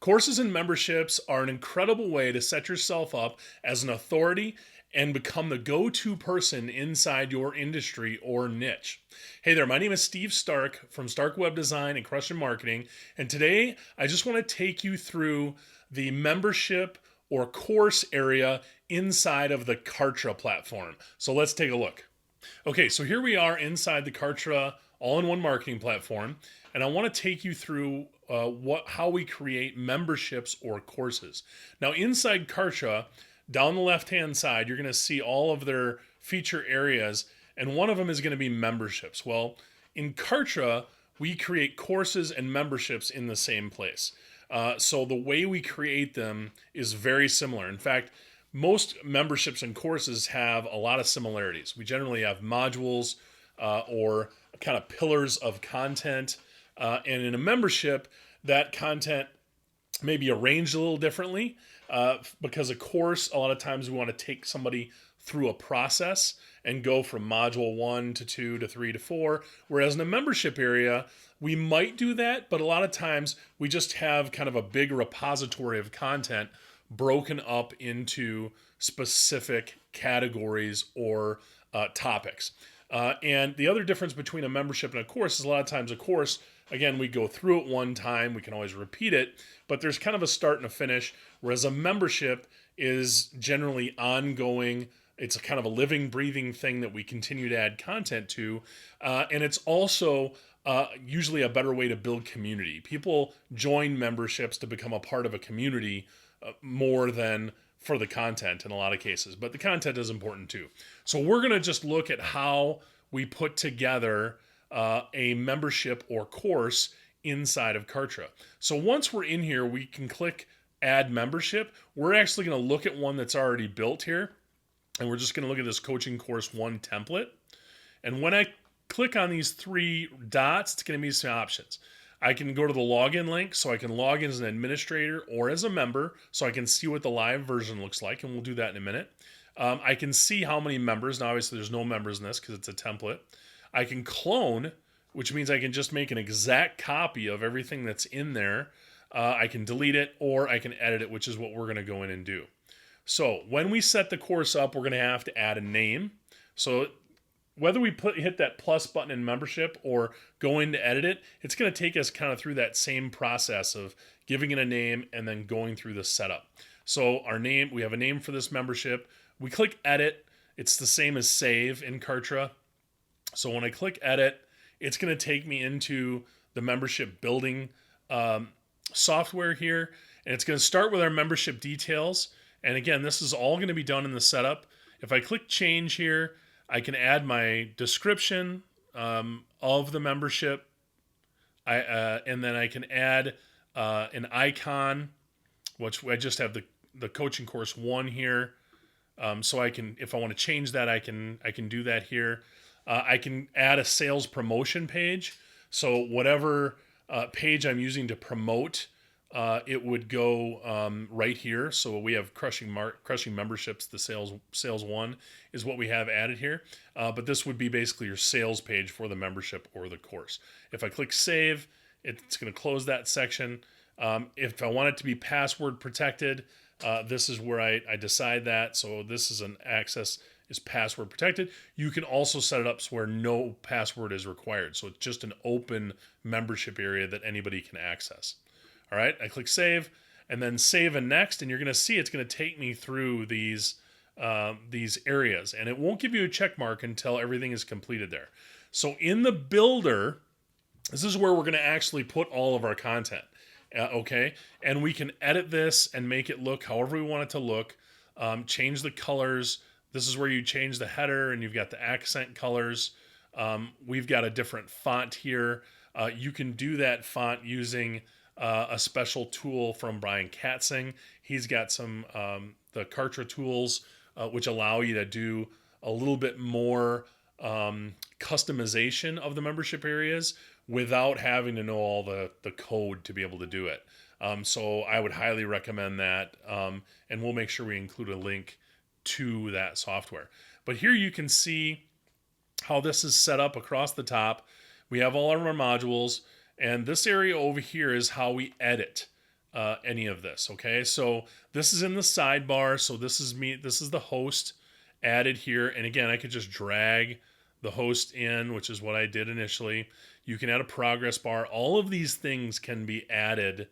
Courses and memberships are an incredible way to set yourself up as an authority and become the go-to person inside your industry or niche. Hey there, my name is Steve Stark from Stark Web Design and Crush Marketing, and today I just want to take you through the membership or course area inside of the Kartra platform. So let's take a look. Okay, so here we are inside the Kartra all-in-one marketing platform, and I want to take you through how we create memberships or courses. Now, inside Kartra, down the left-hand side, you're going to see all of their feature areas, and one of them is going to be memberships. Well, in Kartra, we create courses and memberships in the same place. So the way we create them is very similar. In fact, most memberships and courses have a lot of similarities. We generally have modules or kind of pillars of content. And in a membership, that content may be arranged a little differently because a course, a lot of times we want to take somebody through a process and go from module 1 to 2 to 3 to 4. Whereas in a membership area, we might do that, but a lot of times we just have kind of a big repository of content broken up into specific categories or topics. And the other difference between a membership and a course is a lot of times a course, again, we go through it one time, we can always repeat it, but there's kind of a start and a finish, whereas a membership is generally ongoing. It's a kind of a living, breathing thing that we continue to add content to. And it's also usually a better way to build community. People join memberships to become a part of a community more than for the content in a lot of cases, but the content is important too. So we're going to just look at how we put together a membership or course inside of Kartra. So once we're in here, we can click add membership. We're actually going to look at one that's already built here, and we're just going to look at this coaching course 1 template. And when I click on these 3 dots, it's going to be some options. I can go to the login link, so I can log in as an administrator or as a member, so I can see what the live version looks like, and we'll do that in a minute. I can see how many members. Now, obviously, there's no members in this because it's a template. I can clone, which means I can just make an exact copy of everything that's in there. I can delete it, or I can edit it, which is what we're going to go in and do. So when we set the course up, we're going to have to add a name. So whether we hit that plus button in membership or go in to edit it, it's going to take us kind of through that same process of giving it a name and then going through the setup. So our name, we have a name for this membership. We click edit. It's the same as save in Kartra. So when I click edit, it's going to take me into the membership building software here. And it's going to start with our membership details. And again, this is all going to be done in the setup. If I click change here, I can add my description of the membership, and then I can add an icon, which I just have the coaching course 1 here. So I can, if I want to change that, I can do that here. I can add a sales promotion page. So whatever page I'm using to promote, it would go right here. So we have crushing memberships. The sales 1 is what we have added here. But this would be basically your sales page for the membership or the course. If I click save, it's going to close that section. If I want it to be password protected, this is where I decide that. So this is an access is password protected. You can also set it up so where no password is required. So it's just an open membership area that anybody can access. All right, I click save and then save and next, and you're going to see it's going to take me through these areas, and it won't give you a check mark until everything is completed there. So in the builder, this is where we're going to actually put all of our content, okay? And we can edit this and make it look however we want it to look, change the colors. This is where you change the header, and you've got the accent colors. We've got a different font here. You can do that font using a special tool from Brian Katzing. He's got some the Kartra tools which allow you to do a little bit more customization of the membership areas without having to know all the code to be able to do it. So I would highly recommend that, and we'll make sure we include a link to that software. But here you can see how this is set up across the top. We have all of our modules, and this area over here is how we edit any of this. Okay, so this is in the sidebar. So this is me. This is the host added here. And again, I could just drag the host in, which is what I did initially. You can add a progress bar. All of these things can be added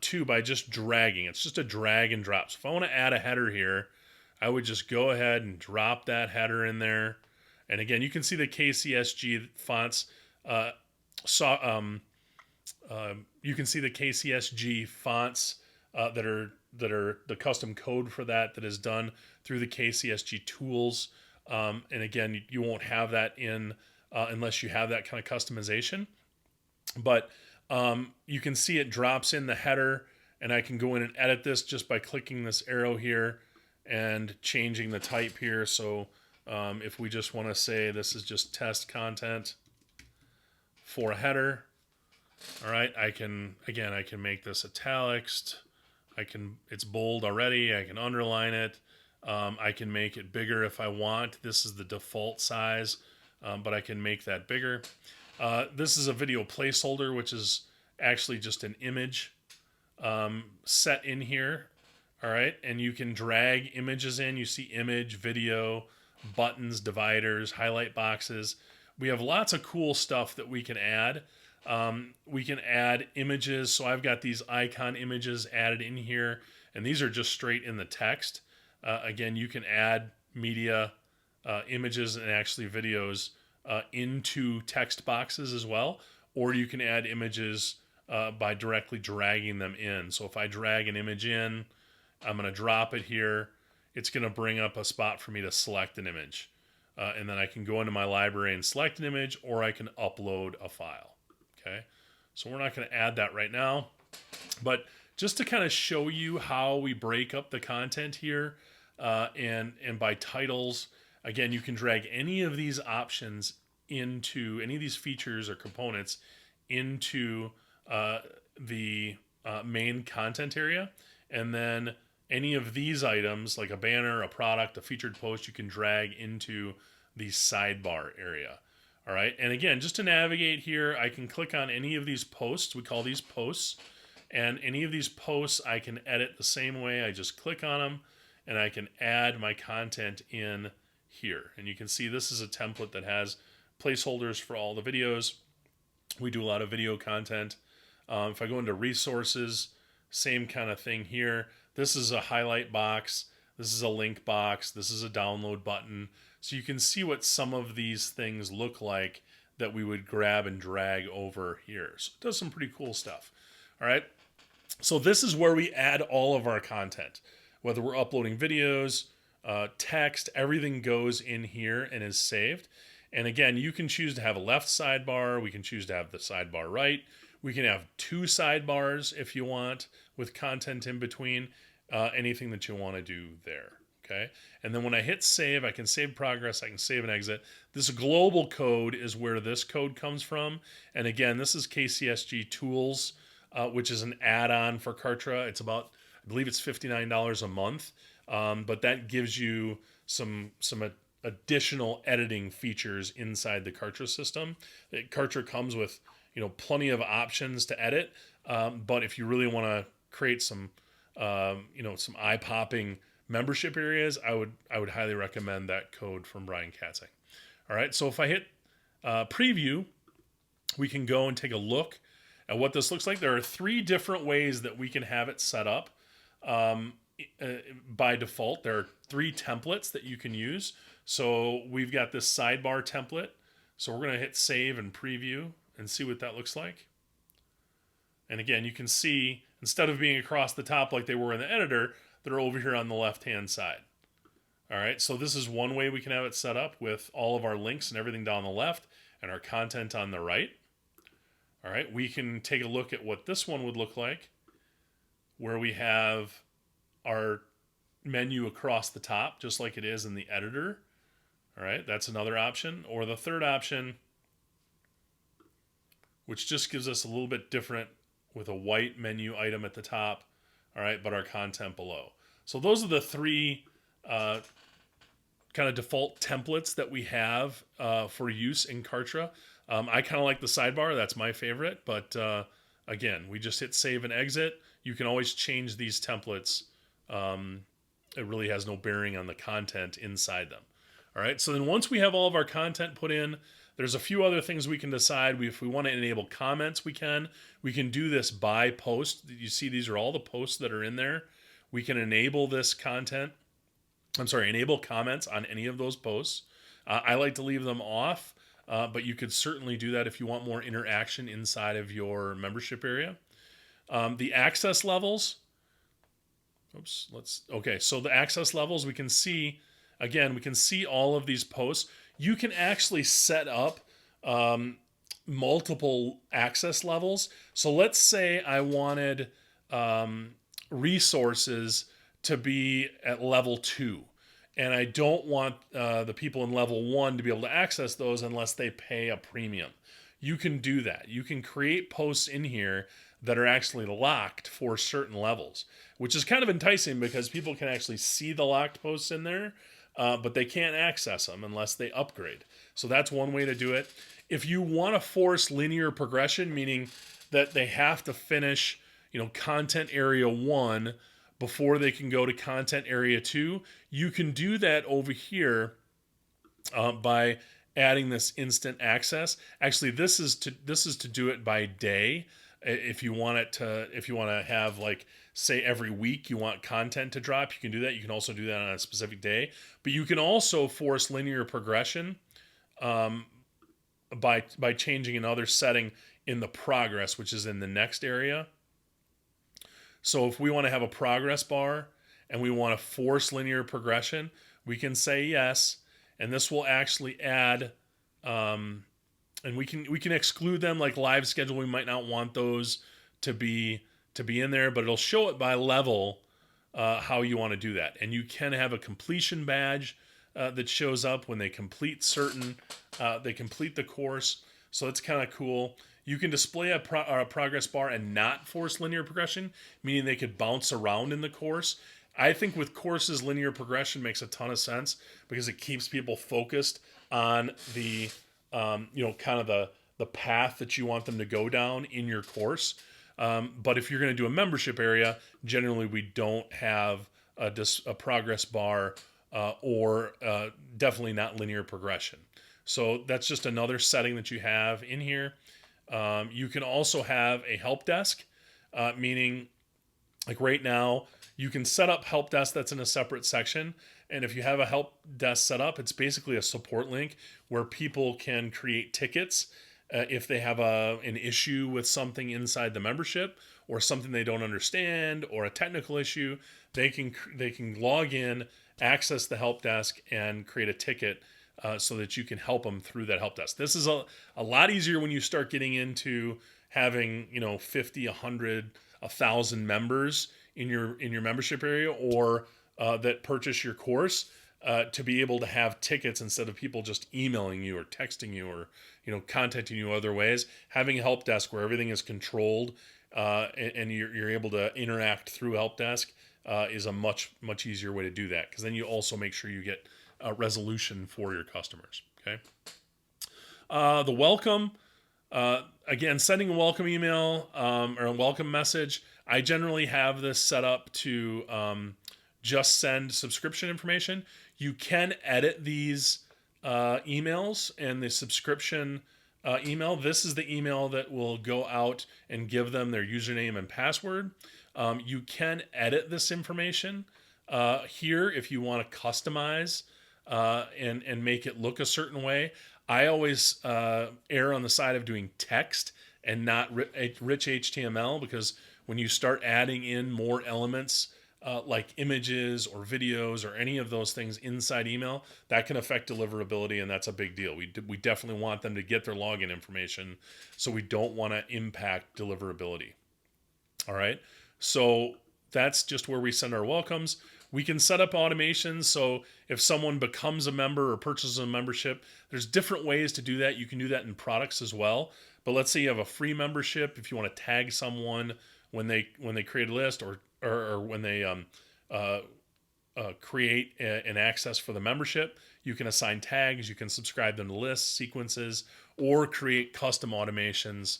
to by just dragging. It's just a drag and drop. So if I want to add a header here, I would just go ahead and drop that header in there. And again, you can see the KCSG fonts. You can see the KCSG fonts that are the custom code for that is done through the KCSG tools. And again, you won't have that in unless you have that kind of customization. But you can see it drops in the header, and I can go in and edit this just by clicking this arrow here and changing the type here. So if we just want to say this is just test content for a header, all right, I can make this italics. It's bold already. I can underline it. I can make it bigger if I want. This is the default size, but I can make that bigger. This is a video placeholder, which is actually just an image set in here. All right, and you can drag images in. You see image, video, buttons, dividers, highlight boxes. We have lots of cool stuff that we can add. We can add images. So I've got these icon images added in here, and these are just straight in the text. Again, you can add media, images, and actually videos into text boxes as well, or you can add images by directly dragging them in. So if I drag an image in, I'm going to drop it here. It's going to bring up a spot for me to select an image. And then I can go into my library and select an image, or I can upload a file. Okay, so we're not going to add that right now. But just to kind of show you how we break up the content here, and by titles, again, you can drag any of these options into any of these features or components into the main content area. And then any of these items, like a banner, a product, a featured post, you can drag into the sidebar area. All right. And again, just to navigate here, I can click on any of these posts. We call these posts. And any of these posts I can edit the same way. I just click on them and I can add my content in here. And you can see this is a template that has placeholders for all the videos. We do a lot of video content. If I go into resources, same kind of thing here. This is a highlight box. This is a link box. This is a download button. So you can see what some of these things look like that we would grab and drag over here. So it does some pretty cool stuff. All right. So this is where we add all of our content. Whether we're uploading videos, text, everything goes in here and is saved. And again, you can choose to have a left sidebar. We can choose to have the sidebar right. We can have two sidebars if you want with content in between, anything that you want to do there. Okay. And then when I hit save, I can save progress. I can save and exit. This global code is where this code comes from. And again, this is KCSG Tools, which is an add-on for Kartra. It's about, I believe it's $59 a month. But that gives you some additional editing features inside the Kartra system. Kartra comes with, plenty of options to edit. But if you really want to create some eye-popping membership areas, I would highly recommend that code from Brian Katzing. All right, so if I hit preview, we can go and take a look at what this looks like. There are three different ways that we can have it set up. By default, there are three templates that you can use. So we've got this sidebar template. So we're going to hit save and preview and see what that looks like. And again, you can see instead of being across the top like they were in the editor, they're over here on the left-hand side. All right, so this is one way we can have it set up with all of our links and everything down the left and our content on the right. All right, we can take a look at what this one would look like, where we have our menu across the top, just like it is in the editor. All right, that's another option. Or the third option, which just gives us a little bit different with a white menu item at the top, all right, but our content below. So those are the three kind of default templates that we have for use in Kartra. I kind of like the sidebar. That's my favorite. But again, we just hit save and exit. you can always change these templates. It really has no bearing on the content inside them. All right, so then once we have all of our content put in, there's a few other things we can decide. If we want to enable comments, we can. We can do this by post. You see, these are all the posts that are in there. We can enable this content. Enable comments on any of those posts. I like to leave them off, but you could certainly do that if you want more interaction inside of your membership area. The access levels. So the access levels, we can see, again, we can see all of these posts. You can actually set up multiple access levels. So let's say I wanted resources to be at level 2. And I don't want the people in level 1 to be able to access those unless they pay a premium. You can do that. You can create posts in here that are actually locked for certain levels, which is kind of enticing because people can actually see the locked posts in there, but they can't access them unless they upgrade. So that's one way to do it. If you want to force linear progression, meaning that they have to finish, content area 1 before they can go to content area 2, you can do that over here by adding this instant access. Actually, this is to do it by day. If you want to have, like, say every week you want content to drop, you can do that. You can also do that on a specific day, but you can also force linear progression by changing another setting in the progress, which is in the next area. So if we want to have a progress bar and we want to force linear progression, we can say yes, and this will actually add, and we can exclude them, like live schedule. We might not want those to be in there, but it'll show it by level how you want to do that. And you can have a completion badge that shows up when they complete the course. So it's kind of cool. You can display a progress bar and not force linear progression, meaning they could bounce around in the course. I think with courses, linear progression makes a ton of sense because it keeps people focused on the, kind of the path that you want them to go down in your course. But if you're going to do a membership area, generally we don't have a progress bar or definitely not linear progression. So that's just another setting that you have in here. You can also have a help desk, meaning, like right now, you can set up help desk that's in a separate section. And if you have a help desk set up, it's basically a support link where people can create tickets if they have an issue with something inside the membership or something they don't understand or a technical issue. They can log in, access the help desk, and create a ticket so that you can help them through that help desk. This is a lot easier when you start getting into having 50, 100, 1,000 members in your membership area or that purchase your course to be able to have tickets instead of people just emailing you or texting you or contacting you other ways. Having a help desk where everything is controlled and you're able to interact through help desk is a much easier way to do that, because then you also make sure you get a resolution for your customers. Okay. The welcome, again, sending a welcome email or a welcome message. I generally have this set up to just send subscription information. You can edit these emails and the subscription email. This is the email that will go out and give them their username and password. You can edit this information here if you want to customize and make it look a certain way. I always err on the side of doing text and not rich HTML, because when you start adding in more elements like images or videos or any of those things inside email, that can affect deliverability, and that's a big deal. We definitely want them to get their login information, so we don't want to impact deliverability. All right, so that's just where we send our welcomes. We can set up automations, so if someone becomes a member or purchases a membership, there's different ways to do that. You can do that in products as well. But let's say you have a free membership. If you want to tag someone when they create a list or when they create an access for the membership, you can assign tags. You can subscribe them to lists, sequences, or create custom automations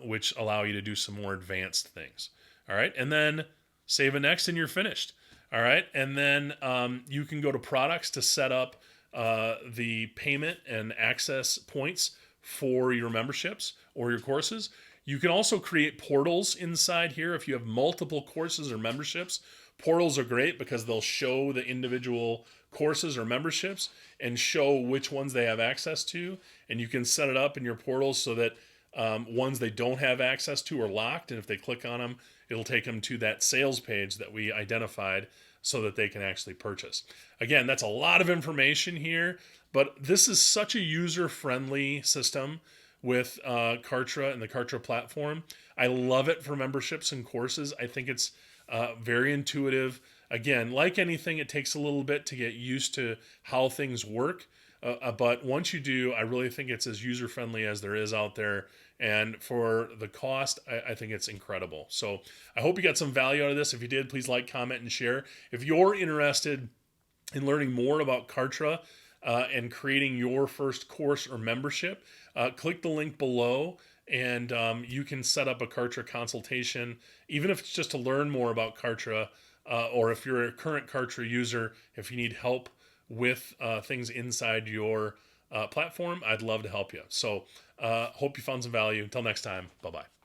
which allow you to do some more advanced things. All right. And then save a next and you're finished. All right. And then you can go to products to set up the payment and access points for your memberships or your courses. You can also create portals inside here if you have multiple courses or memberships. Portals are great because they'll show the individual courses or memberships and show which ones they have access to. And you can set it up in your portals so that ones they don't have access to are locked. And if they click on them, it'll take them to that sales page that we identified so that they can actually purchase. Again, that's a lot of information here, but this is such a user-friendly system with Kartra and the Kartra platform. I love it for memberships and courses. I think it's very intuitive. Again, like anything, it takes a little bit to get used to how things work. But once you do, I really think it's as user friendly as there is out there. And for the cost, I think it's incredible. So I hope you got some value out of this. If you did, please like, comment, and share. If you're interested in learning more about Kartra and creating your first course or membership, click the link below and you can set up a Kartra consultation, even if it's just to learn more about Kartra, or if you're a current Kartra user, if you need help with things inside your platform, I'd love to help you. So hope you found some value. Until next time, bye-bye.